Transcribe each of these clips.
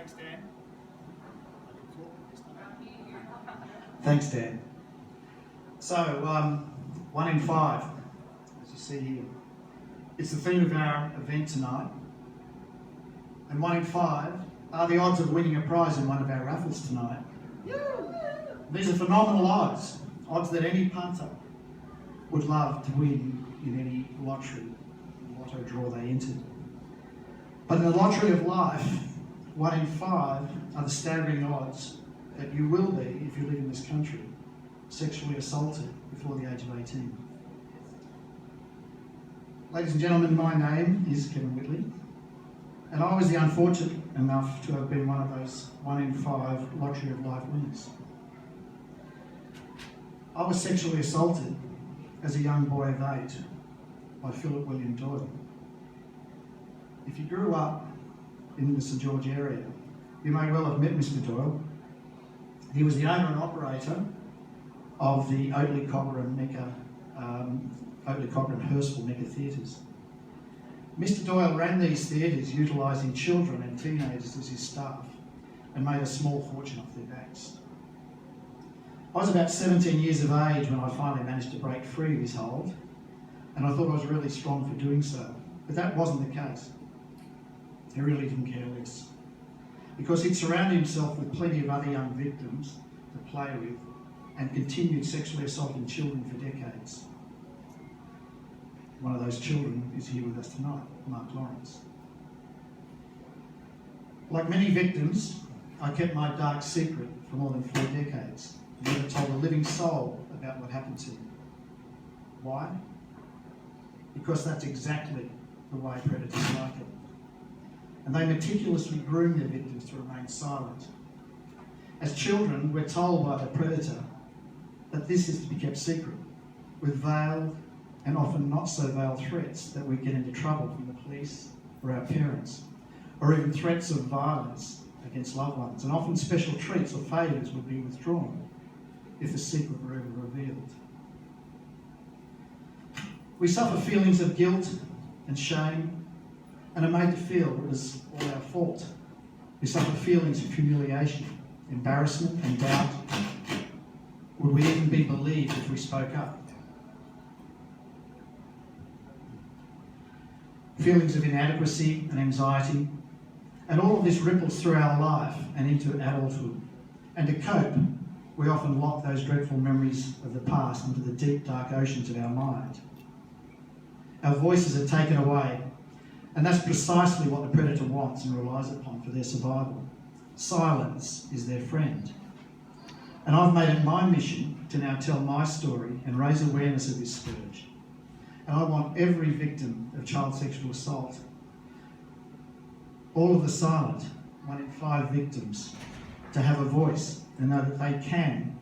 Thanks, Dan. Thanks, Dan. So, 1inFive, as you see here. It's the theme of our event tonight. And 1inFive are the odds of winning a prize in one of our raffles tonight. These are phenomenal odds that any punter would love to win in any lotto draw they entered. But in the lottery of life, 1inFive are the staggering odds that you will be, if you live in this country, sexually assaulted before the age of 18. Ladies and gentlemen, my name is Kevin Whitley, and I was the unfortunate enough to have been one of those 1inFive lottery of life winners. I was sexually assaulted as a young boy of 8 by Philip William Doyle. If you grew up in the St George area, you may well have met Mr Doyle. He was the owner and operator of the Oatley Cochrane Hurstville Mecca theatres. Mr Doyle ran these theatres utilising children and teenagers as his staff and made a small fortune off their backs. I was about 17 years of age when I finally managed to break free of his hold, and I thought I was really strong for doing so. But that wasn't the case. He really didn't care less, because he'd surrounded himself with plenty of other young victims to play with and continued sexually assaulting children for decades. One of those children is here with us tonight, Mark Lawrence. Like many victims, I kept my dark secret for more than 4 decades. Never told a living soul about what happened to me. Why? Because that's exactly the way predators like it. And they meticulously groom their victims to remain silent. As children, we're told by the predator that this is to be kept secret, with veiled and often not so veiled threats that we get into trouble from the police or our parents, or even threats of violence against loved ones. And often special treats or favours would be withdrawn if the secret were ever revealed. We suffer feelings of guilt and shame, and are made to feel it was all our fault. We suffer feelings of humiliation, embarrassment and doubt. Would we even be believed if we spoke up? Feelings of inadequacy and anxiety, and all of this ripples through our life and into adulthood. And to cope, we often lock those dreadful memories of the past into the deep, dark oceans of our mind. Our voices are taken away, and that's precisely what the predator wants and relies upon for their survival. Silence is their friend. And I've made it my mission to now tell my story and raise awareness of this scourge. And I want every victim of child sexual assault, all of the silent 1inFive victims, to have a voice and know that they can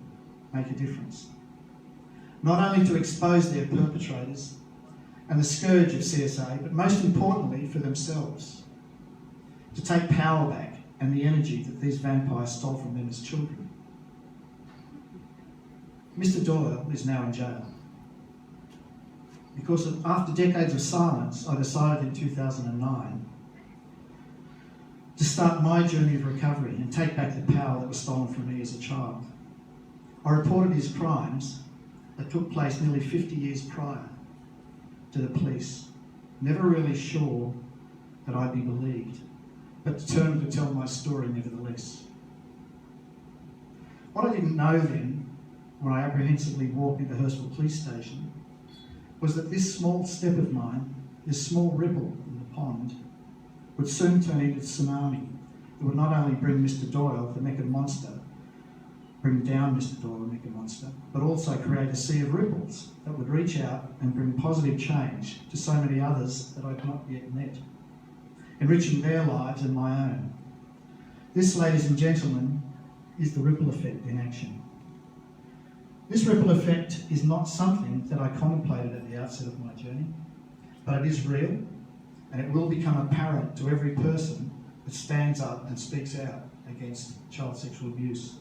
make a difference. Not only to expose their perpetrators and the scourge of CSA, but most importantly for themselves, to take power back and the energy that these vampires stole from them as children. Mr Doyle is now in jail. Because after decades of silence, I decided in 2009 to start my journey of recovery and take back the power that was stolen from me as a child. I reported his crimes that took place nearly 50 years prior to the police, never really sure that I'd be believed, but determined to tell my story nevertheless. What I didn't know then, when I apprehensively walked into Hurstville Police Station, was that this small step of mine, this small ripple in the pond, would soon turn into a tsunami that would not only bring Mr Doyle, the Mecca monster, bring down Mr Doyle, the Mecca monster, but also create a sea of ripples that would reach out and bring positive change to so many others that I'd not yet met, enriching their lives and my own. This, ladies and gentlemen, is the ripple effect in action. This ripple effect is not something that I contemplated at the outset of my journey, but it is real, and it will become apparent to every person that stands up and speaks out against child sexual abuse.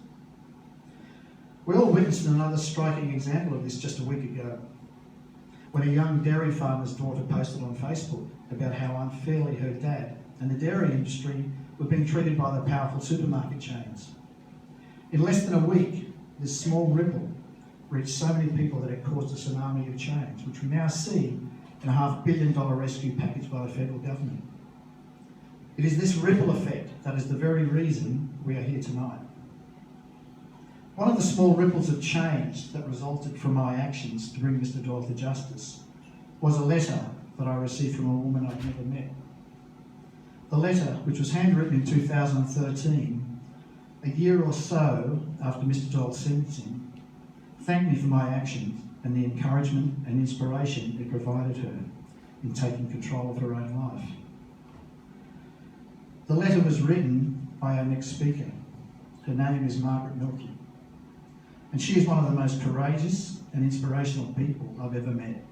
We all witnessed another striking example of this just a week ago, when a young dairy farmer's daughter posted on Facebook about how unfairly her dad and the dairy industry were being treated by the powerful supermarket chains. In less than a week, this small ripple reached so many people that it caused a tsunami of change, which we now see in a $500 million rescue package by the federal government. It is this ripple effect that is the very reason we are here tonight. One of the small ripples of change that resulted from my actions to bring Mr. Doyle to justice was a letter that I received from a woman I'd never met. The letter, which was handwritten in 2013, a year or so after Mr. Doyle's sentencing, thanked me for my actions and the encouragement and inspiration it provided her in taking control of her own life. The letter was written by our next speaker. Her name is Margaret Melkie, and she is one of the most courageous and inspirational people I've ever met.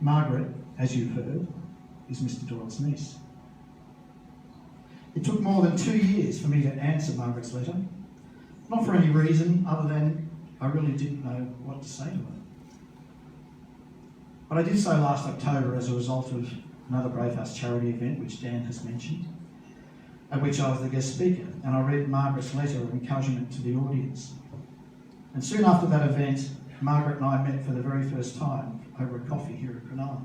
Margaret, as you've heard, is Mr. Doyle's niece. It took more than 2 years for me to answer Margaret's letter, not for any reason other than I really didn't know what to say to her. But I did so last October as a result of another Bravehearts charity event, which Dan has mentioned, at which I was the guest speaker, and I read Margaret's letter of encouragement to the audience. And soon after that event, Margaret and I met for the very first time over a coffee here at Cronulla.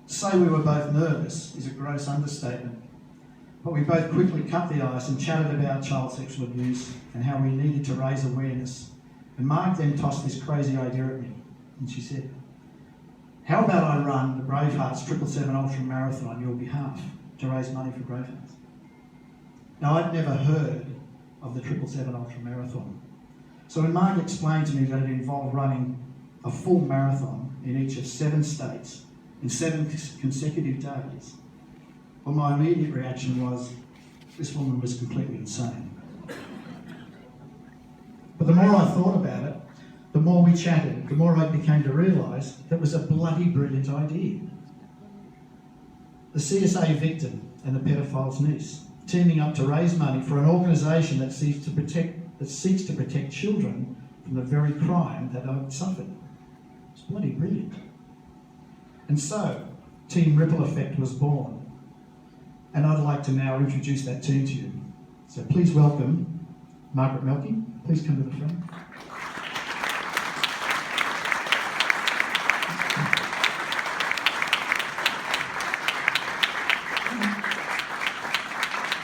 To say we were both nervous is a gross understatement, but we both quickly cut the ice and chatted about child sexual abuse and how we needed to raise awareness. And Marg then tossed this crazy idea at me, and she said, "How about I run the Bravehearts 777 Ultra Marathon on your behalf to raise money for Bravehearts?" Now, I'd never heard of the 777 Ultra Marathon. So when Marg explained to me that it involved running a full marathon in each of 7 states in 7 consecutive days, well, my immediate reaction was, this woman was completely insane. But the more I thought about it, the more we chatted, the more I became to realise that it was a bloody brilliant idea. The CSA victim and the pedophile's niece teaming up to raise money for an organisation that seeks to protect children from the very crime that I've suffered. It's bloody brilliant. And so, Team Ripple Effect was born. And I'd like to now introduce that team to you. So please welcome Margaret Melkie. Please come to the front.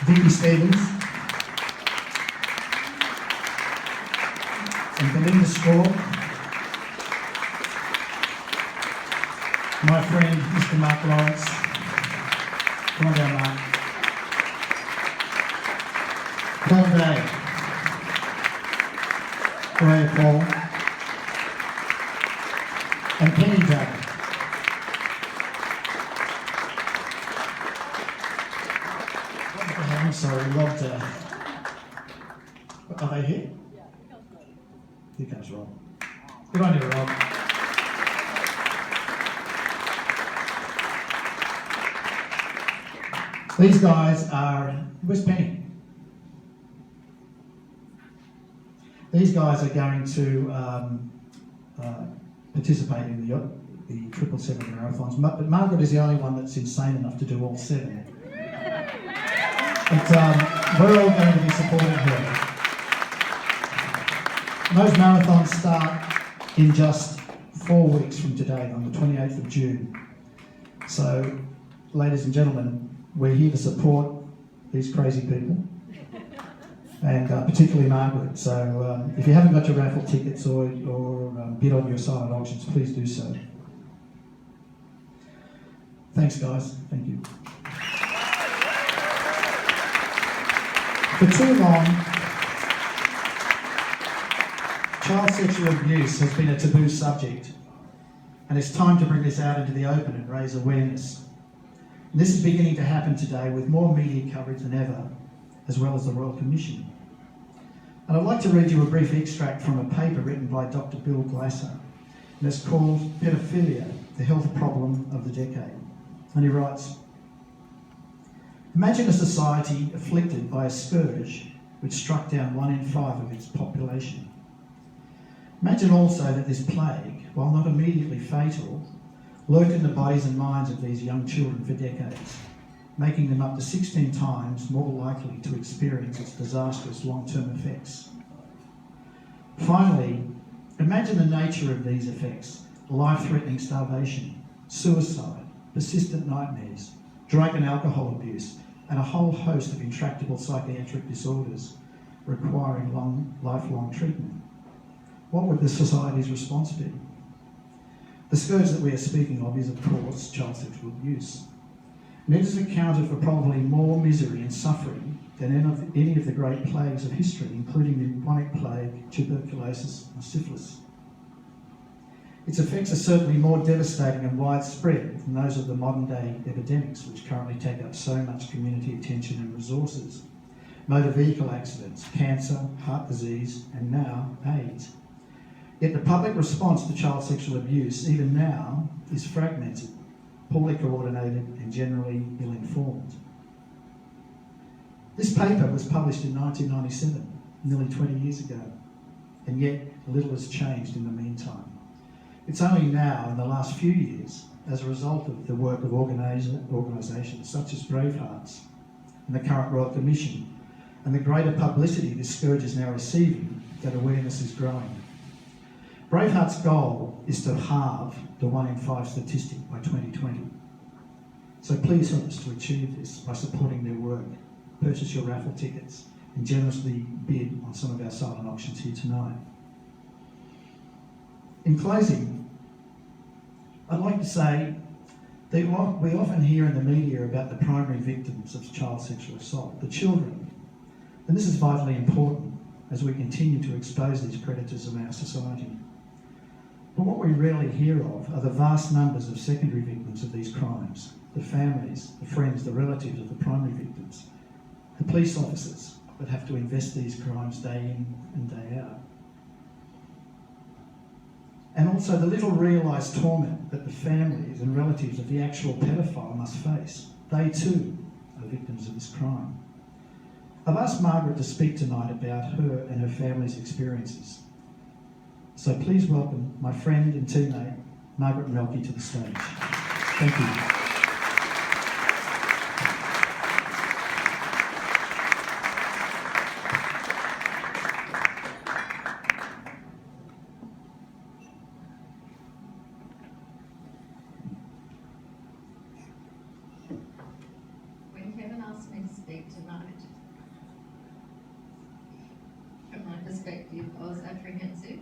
Vicky Stevens. And Belinda Score. My friend, Mr. Mark Lawrence. Come on down, Mark. Paul Day. Ray Paul. And Penny Day. I'm sorry, Rob Day. Are they here? Here comes Rob. Good on you, Rob. These guys are, where's Penny? These guys are going to participate in the 777 marathons, but Margaret is the only one that's insane enough to do all 7. But we're all going to be supporting her. Those marathons start in just 4 weeks from today, on the 28th of June. So, ladies and gentlemen, we're here to support these crazy people, and particularly Margaret. So if you haven't got your raffle tickets or bid on your silent auctions, please do so. Thanks, guys. Thank you. For too long, child sexual abuse has been a taboo subject, and it's time to bring this out into the open and raise awareness. And this is beginning to happen today with more media coverage than ever, as well as the Royal Commission. And I'd like to read you a brief extract from a paper written by Dr. Bill Glasser, and it's called Pedophilia, the Health Problem of the Decade. And he writes, "Imagine a society afflicted by a scourge which struck down 1 in 5 of its population. Imagine also that this plague, while not immediately fatal, lurked in the bodies and minds of these young children for decades, making them up to 16 times more likely to experience its disastrous long-term effects. Finally, imagine the nature of these effects: life-threatening starvation, suicide, persistent nightmares, drug and alcohol abuse, and a whole host of intractable psychiatric disorders requiring lifelong treatment. What would the society's response be? The scourge that we are speaking of is, of course, child sexual abuse. And it has accounted for probably more misery and suffering than any of the great plagues of history, including the bubonic plague, tuberculosis, and syphilis. Its effects are certainly more devastating and widespread than those of the modern-day epidemics, which currently take up so much community attention and resources. Motor vehicle accidents, cancer, heart disease, and now AIDS. Yet the public response to child sexual abuse, even now, is fragmented, poorly coordinated, and generally ill-informed. This paper was published in 1997, nearly 20 years ago, and yet little has changed in the meantime. It's only now, in the last few years, as a result of the work of organisations such as Bravehearts and the current Royal Commission, and the greater publicity this scourge is now receiving, that awareness is growing. Bravehearts' goal is to halve the 1-in-5 statistic by 2020. So please help us to achieve this by supporting their work. Purchase your raffle tickets and generously bid on some of our silent auctions here tonight. In closing, I'd like to say that we often hear in the media about the primary victims of child sexual assault, the children. And this is vitally important as we continue to expose these predators in our society. But what we rarely hear of are the vast numbers of secondary victims of these crimes, the families, the friends, the relatives of the primary victims, the police officers that have to investigate these crimes day in and day out. And also the little realised torment that the families and relatives of the actual pedophile must face. They too are victims of this crime. I've asked Margaret to speak tonight about her and her family's experiences. So please welcome my friend and teammate, Margaret Melkie, to the stage. Thank you. When Kevin asked me to speak tonight, from my perspective, I was apprehensive.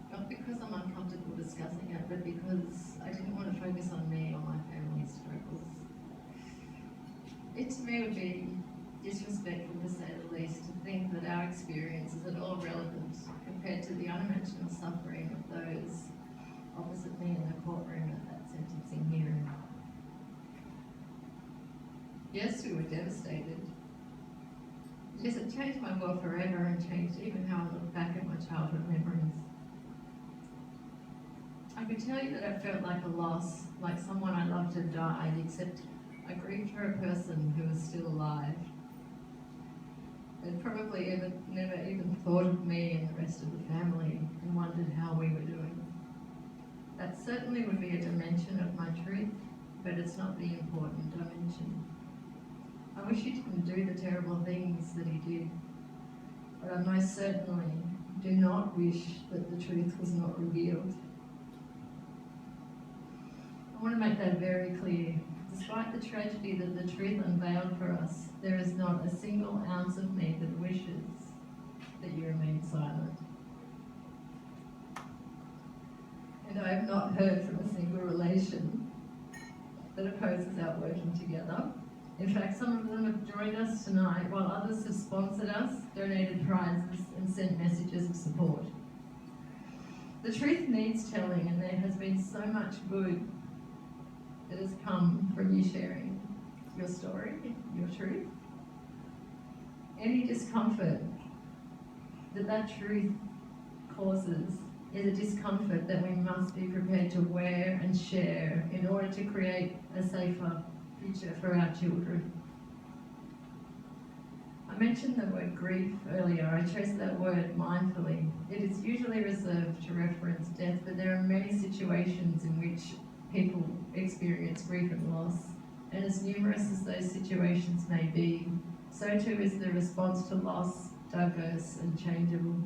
Not because I'm uncomfortable discussing it, but because I didn't want to focus on me or my family's struggles. It to me would be disrespectful, to say the least, to think that our experience is at all relevant compared to the unimaginable suffering of those opposite me in the courtroom at that sentencing hearing. Yes, we were devastated. Yes, it changed my world forever and changed even how I look back at my childhood memories. I could tell you that I felt like a loss, like someone I loved had died, except I grieved for a person who was still alive. They'd probably never even thought of me and the rest of the family and wondered how we were doing. That certainly would be a dimension of my truth, but it's not the important dimension. I wish he didn't do the terrible things that he did, but I most certainly do not wish that the truth was not revealed. I want to make that very clear. Despite the tragedy that the truth unveiled for us, there is not a single ounce of me that wishes that you remain silent. And I have not heard from a single relation that opposes our working together. In fact, some of them have joined us tonight, while others have sponsored us, donated prizes, and sent messages of support. The truth needs telling, and there has been so much good that has come from you sharing your story, your truth. Any discomfort that truth causes is a discomfort that we must be prepared to wear and share in order to create a safer future for our children. I mentioned the word grief earlier. I chose that word mindfully. It is usually reserved to reference death, but there are many situations in which people experience grief and loss. And as numerous as those situations may be, so too is the response to loss, diverse and changeable.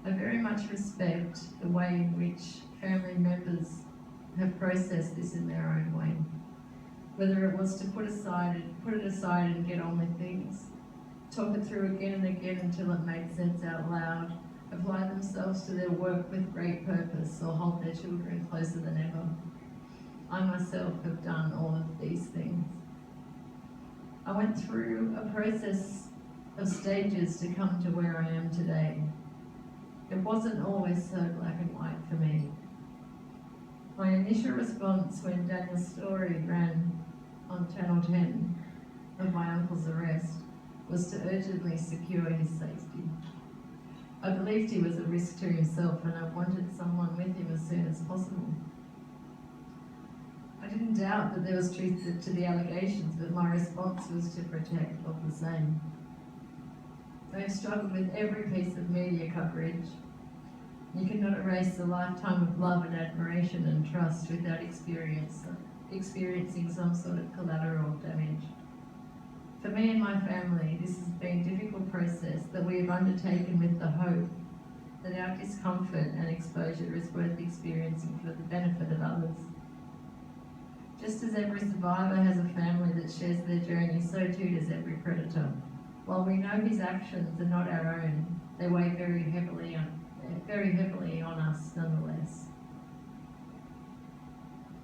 I very much respect the way in which family members have processed this in their own way. Whether it was to put it aside and get on with things, talk it through again and again until it made sense out loud, apply themselves to their work with great purpose, or hold their children closer than ever. I myself have done all of these things. I went through a process of stages to come to where I am today. It wasn't always so black and white for me. My initial response when Daniel's story ran on Channel 10 of my uncle's arrest was to urgently secure his safety. I believed he was a risk to himself and I wanted someone with him as soon as possible. I didn't doubt that there was truth to the allegations, but my response was to protect of the same. I have struggled with every piece of media coverage. You cannot erase a lifetime of love and admiration and trust without experiencing some sort of collateral damage. For me and my family, this has been a difficult process that we have undertaken with the hope that our discomfort and exposure is worth experiencing for the benefit of others. Just as every survivor has a family that shares their journey, so too does every predator. While we know his actions are not our own, they weigh very heavily on us nonetheless.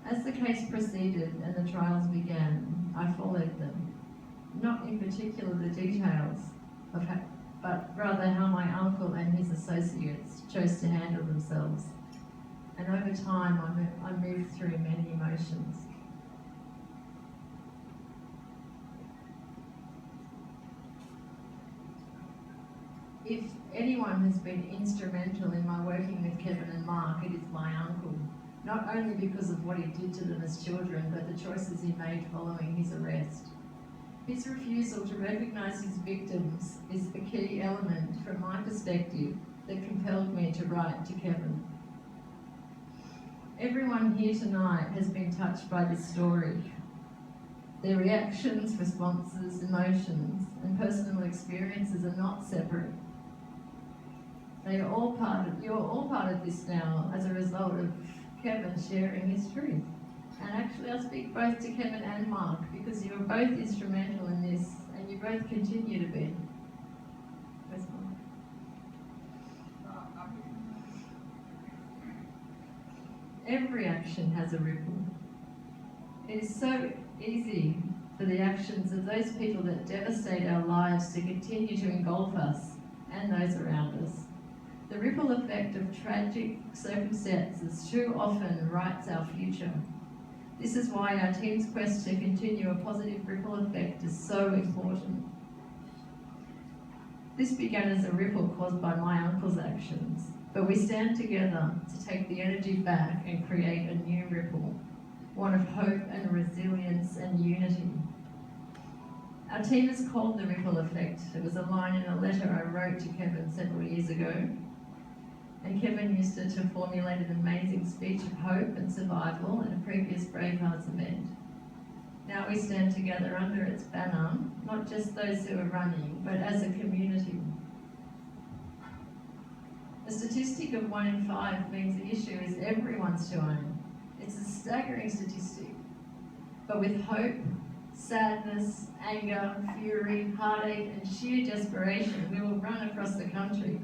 As the case proceeded and the trials began, I followed them. Not in particular the details, but rather how my uncle and his associates chose to handle themselves. And over time, I moved through many emotions. If anyone has been instrumental in my working with Kevin and Mark, it is my uncle. Not only because of what he did to them as children, but the choices he made following his arrest. His refusal to recognise his victims is the key element from my perspective that compelled me to write to Kevin. Everyone here tonight has been touched by this story. Their reactions, responses, emotions, and personal experiences are not separate. You're all part of this now as a result of Kevin sharing his truth. And actually I speak both to Kevin and Mark because you were both instrumental in this and you both continue to be. Where's Mark? Every action has a ripple. It is so easy for the actions of those people that devastate our lives to continue to engulf us and those around us. The ripple effect of tragic circumstances too often writes our future. This is why our team's quest to continue a positive ripple effect is so important. This began as a ripple caused by my uncle's actions, but we stand together to take the energy back and create a new ripple, one of hope and resilience and unity. Our team is called the ripple effect. It was a line in a letter I wrote to Kevin several years ago. And Kevin used it to formulate an amazing speech of hope and survival at a previous Bravehearts event. Now we stand together under its banner, not just those who are running, but as a community. A statistic of 1 in 5 means the issue is everyone's to own. It's a staggering statistic. But with hope, sadness, anger, fury, heartache, and sheer desperation, we will run across the country.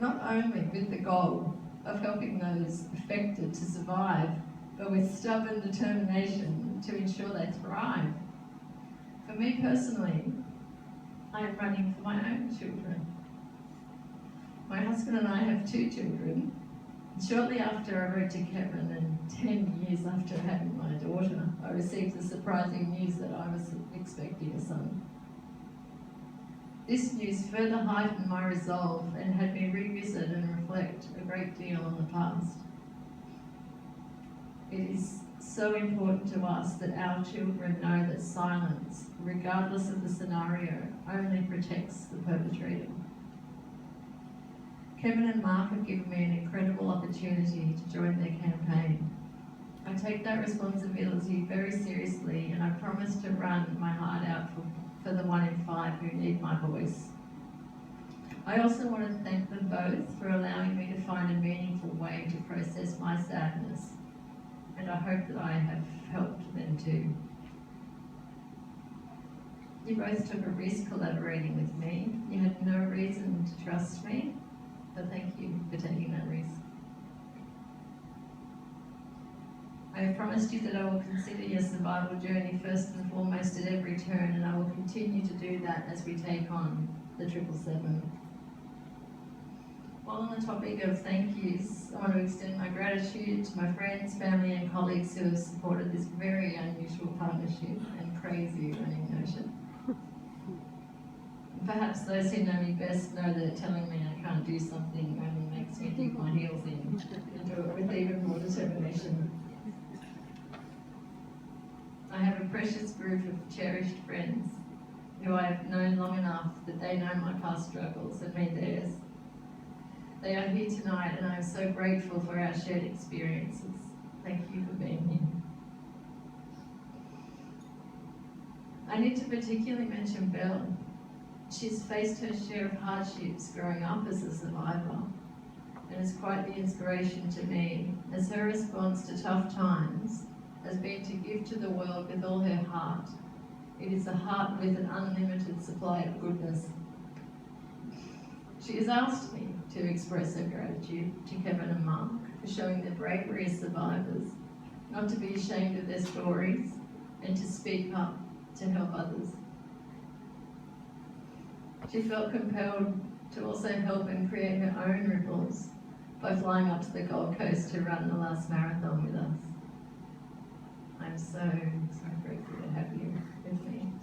Not only with the goal of helping those affected to survive, but with stubborn determination to ensure they thrive. For me personally, I am running for my own children. My husband and I have 2 children. Shortly after I wrote to Kevin and 10 years after having my daughter, I received the surprising news that I was expecting a son. This news further heightened my resolve and had me revisit and reflect a great deal on the past. It is so important to us that our children know that silence, regardless of the scenario, only protects the perpetrator. Kevin and Mark have given me an incredible opportunity to join their campaign. I take that responsibility very seriously, and I promise to run my heart out for the 1 in 5 who need my voice. I also want to thank them both for allowing me to find a meaningful way to process my sadness, and I hope that I have helped them too. You both took a risk collaborating with me. You had no reason to trust me, but thank you for taking that risk. I have promised you that I will consider your survival journey first and foremost at every turn, and I will continue to do that as we take on the 777. While on the topic of thank yous, I want to extend my gratitude to my friends, family and colleagues who have supported this very unusual partnership and crazy running notion. Perhaps those who know me best know that telling me I can't do something only makes me dig my heels in and do it with even more determination. I have a precious group of cherished friends who I have known long enough that they know my past struggles and me theirs. They are here tonight, and I am so grateful for our shared experiences. Thank you for being here. I need to particularly mention Belle. She's faced her share of hardships growing up as a survivor, and is quite the inspiration to me, as her response to tough times has been to give to the world with all her heart. It is a heart with an unlimited supply of goodness. She has asked me to express her gratitude to Kevin and Mark for showing their bravery as survivors, not to be ashamed of their stories, and to speak up to help others. She felt compelled to also help and create her own ripples by flying up to the Gold Coast to run the last marathon with us. I'm so grateful to have you with me.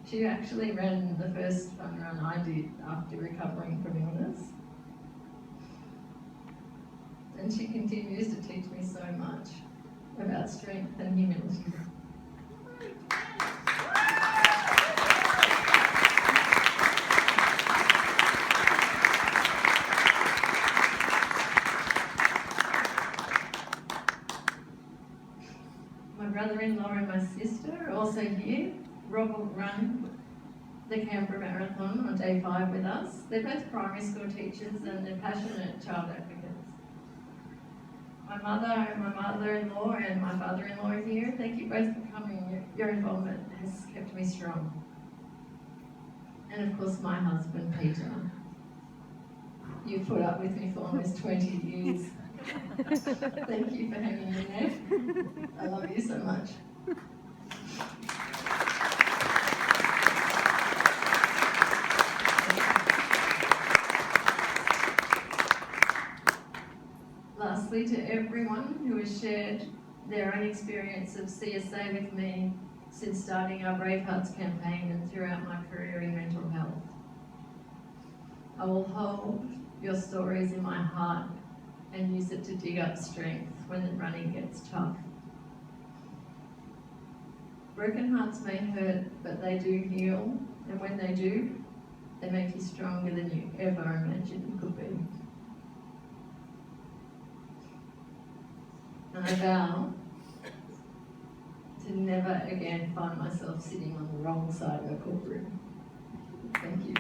She actually ran the first fun run I did after recovering from illness. And she continues to teach me so much about strength and humility. My brother-in-law and my sister are also here. Rob will run the Canberra Marathon on day 5 with us. They're both primary school teachers and they're passionate child advocates. My mother-in-law and my father-in-law are here. Thank you both for coming. Your involvement has kept me strong. And of course my husband, Peter. You've put up with me for almost 20 years. Thank you for hanging in there. I love you so much. Lastly, to everyone who has shared their own experience of CSA with me since starting our Bravehearts campaign and throughout my career in mental health. I will hold your stories in my heart and use it to dig up strength when the running gets tough. Broken hearts may hurt, but they do heal, and when they do, they make you stronger than you ever imagined you could be. And I vow to never again find myself sitting on the wrong side of a courtroom. Thank you.